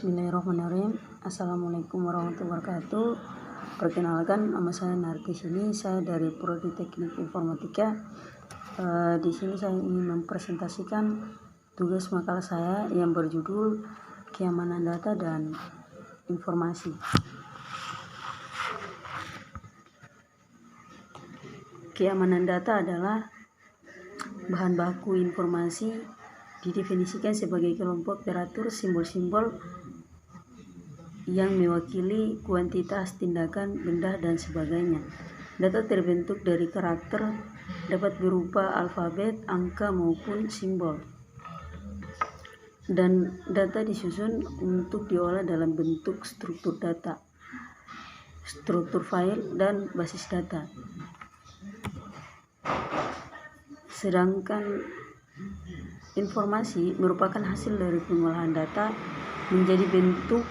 Bismillahirrahmanirrahim. Assalamualaikum warahmatullahi wabarakatuh. Perkenalkan, nama saya Narti. Saya dari Prodi Teknik Informatika. Di sini saya ingin mempresentasikan tugas makalah saya yang berjudul Keamanan Data dan Informasi. Keamanan data adalah bahan baku informasi, didefinisikan sebagai kelompok teratur simbol-simbol yang mewakili kuantitas, tindakan, benda, dan sebagainya. Data terbentuk dari karakter, dapat berupa alfabet, angka, maupun simbol. Dan data disusun untuk diolah dalam bentuk struktur data, struktur file, dan basis data. Sedangkan informasi merupakan hasil dari pengolahan data menjadi bentuk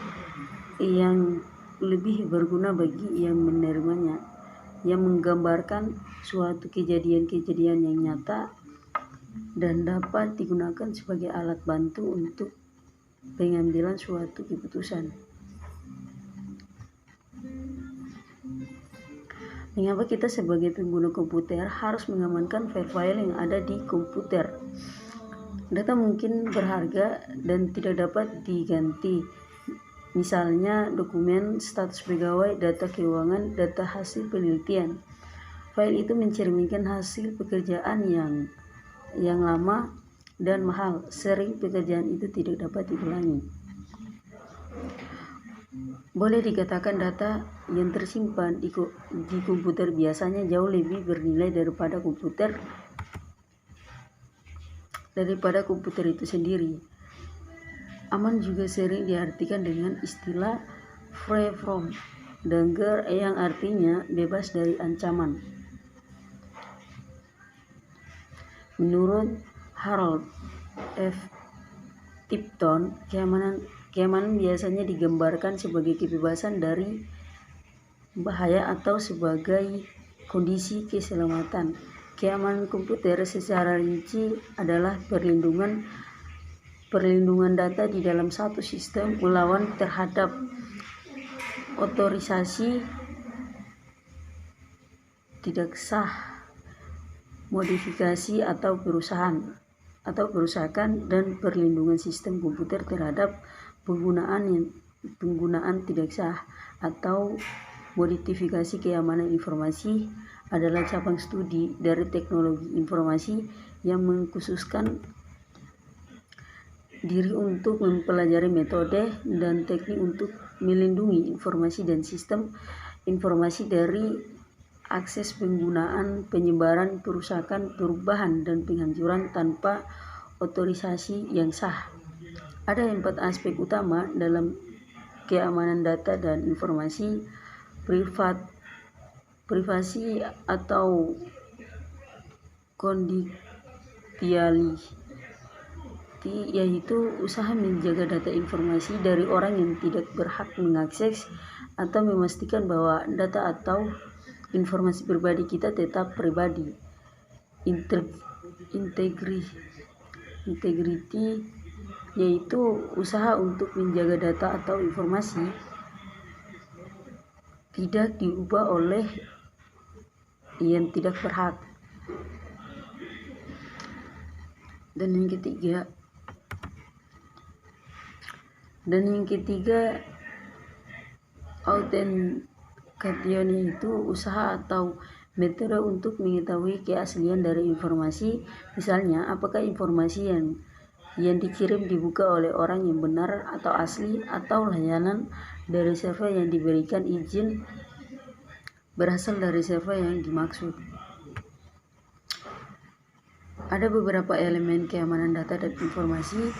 yang lebih berguna bagi yang menerimanya, yang menggambarkan suatu kejadian-kejadian yang nyata dan dapat digunakan sebagai alat bantu untuk pengambilan suatu keputusan. Mengapa kita sebagai pengguna komputer harus mengamankan file-file yang ada di komputer? Data mungkin berharga dan tidak dapat diganti. Misalnya dokumen, status pegawai, data keuangan, data hasil penelitian. File itu mencerminkan hasil pekerjaan yang lama dan mahal. Sering pekerjaan itu tidak dapat diulangi. Boleh dikatakan data yang tersimpan di komputer biasanya jauh lebih bernilai daripada komputer itu sendiri. Aman juga sering diartikan dengan istilah free from danger, yang artinya bebas dari ancaman. Menurut Harold F. Tipton, keamanan biasanya digambarkan sebagai kebebasan dari bahaya atau sebagai kondisi keselamatan. Keamanan komputer secara rinci adalah perlindungan data di dalam satu sistem, melawan terhadap otorisasi tidak sah, modifikasi atau perusakan, dan perlindungan sistem komputer terhadap penggunaan tidak sah atau modifikasi. Keamanan informasi adalah cabang studi dari teknologi informasi yang mengkhususkan diri untuk mempelajari metode dan teknik untuk melindungi informasi dan sistem informasi dari akses, penggunaan, penyebaran, perusakan, perubahan, dan penghancuran tanpa otorisasi yang sah. Ada 4 aspek utama dalam keamanan data dan informasi: privasi atau confidentiality, yaitu usaha menjaga data informasi dari orang yang tidak berhak mengakses atau memastikan bahwa data atau informasi pribadi kita tetap pribadi. Integrity, yaitu usaha untuk menjaga data atau informasi tidak diubah oleh yang tidak berhak. Dan yang ketiga authentication, itu usaha atau metode untuk mengetahui keaslian dari informasi. Misalnya, apakah informasi yang dikirim dibuka oleh orang yang benar atau asli, atau layanan dari server yang diberikan izin berasal dari server yang dimaksud. Ada beberapa elemen keamanan data dan informasi.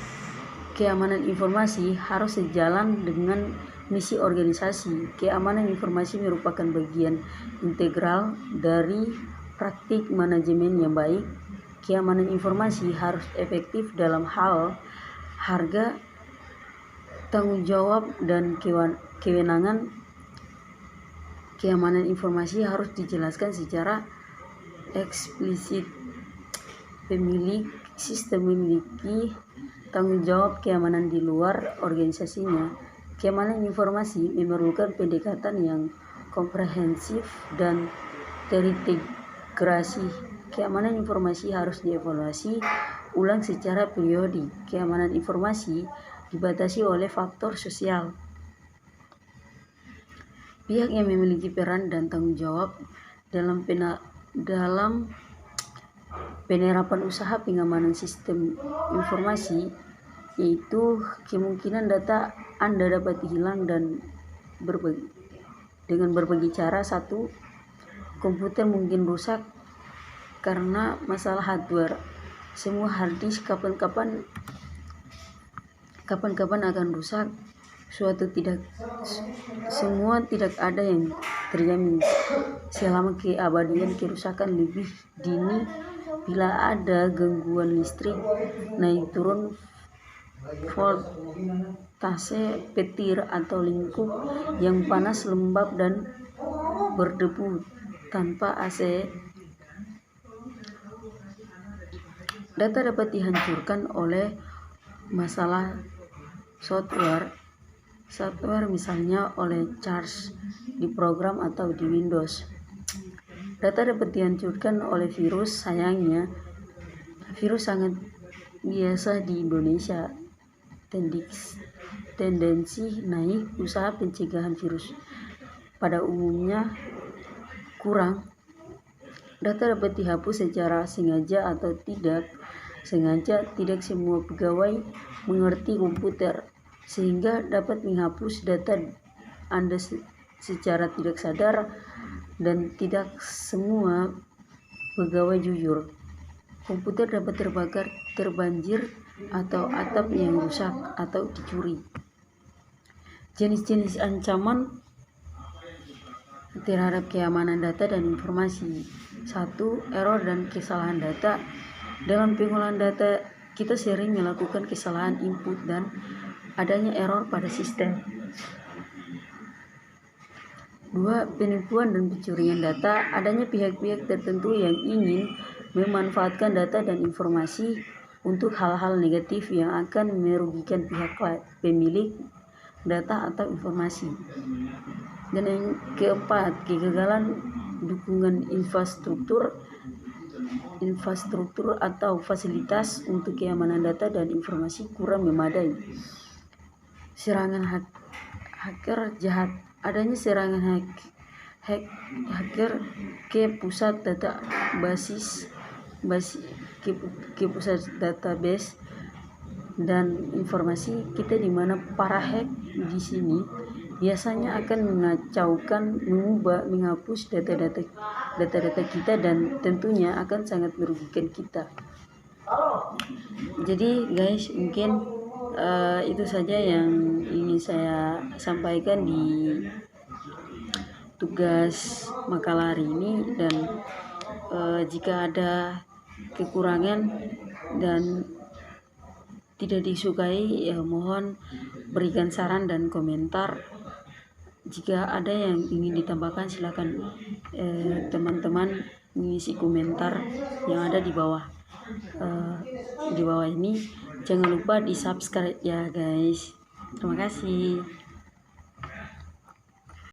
Keamanan informasi harus sejalan dengan misi organisasi. Keamanan informasi merupakan bagian integral dari praktik manajemen yang baik. Keamanan informasi harus efektif dalam hal harga, tanggung jawab, dan kewenangan. Keamanan informasi harus dijelaskan secara eksplisit. Pemilik sistem memiliki tanggung jawab keamanan di luar organisasinya. Keamanan informasi memerlukan pendekatan yang komprehensif dan terintegrasi. Keamanan informasi harus dievaluasi ulang secara periodik. Keamanan informasi dibatasi oleh faktor sosial. Pihak yang memiliki peran dan tanggung jawab dalam penerapan usaha pengamanan sistem informasi, yaitu kemungkinan data Anda dapat hilang dan dengan berbagai cara. 1. Komputer mungkin rusak karena masalah hardware. Semua hard disk kapan-kapan akan rusak. Semua tidak ada yang terjamin selama keabadian. Kerusakan lebih dini bila ada gangguan listrik, naik turun voltase petir atau lingkup yang panas, lembab dan berdebu tanpa AC. Data dapat dihancurkan oleh masalah software, misalnya oleh charge di program atau di Windows. Data dapat dihancurkan oleh virus. Sayangnya, virus sangat biasa di Indonesia. Tendensi naik. Usaha pencegahan virus pada umumnya kurang. Data dapat dihapus secara sengaja atau tidak sengaja. Tidak semua pegawai mengerti komputer, sehingga dapat menghapus data Anda secara tidak sadar, dan tidak semua pegawai jujur. Komputer dapat terbakar, terbanjir, atau atap yang rusak atau dicuri. Jenis-jenis ancaman terhadap keamanan data dan informasi. 1. Error dan kesalahan data. Dalam pengolahan data, kita sering melakukan kesalahan input dan adanya error pada sistem. 2. Penipuan dan pencurian data. Adanya pihak-pihak tertentu yang ingin memanfaatkan data dan informasi untuk hal-hal negatif yang akan merugikan pihak pemilik data atau informasi. Dan yang keempat, kegagalan dukungan infrastruktur atau fasilitas untuk keamanan data dan informasi kurang memadai. Serangan hacker jahat. Adanya serangan hacker ke pusat data ke pusat database dan informasi kita, di mana para hack di sini biasanya akan mengacaukan, menghapus data-data kita, dan tentunya akan sangat merugikan kita. Jadi guys, mungkin itu saja yang ingin saya sampaikan di tugas makalah hari ini, dan jika ada kekurangan dan tidak disukai, ya mohon berikan saran dan komentar. Jika ada yang ingin ditambahkan, silakan teman-teman mengisi komentar yang ada di bawah ini. Jangan lupa di subscribe ya guys. Terima kasih.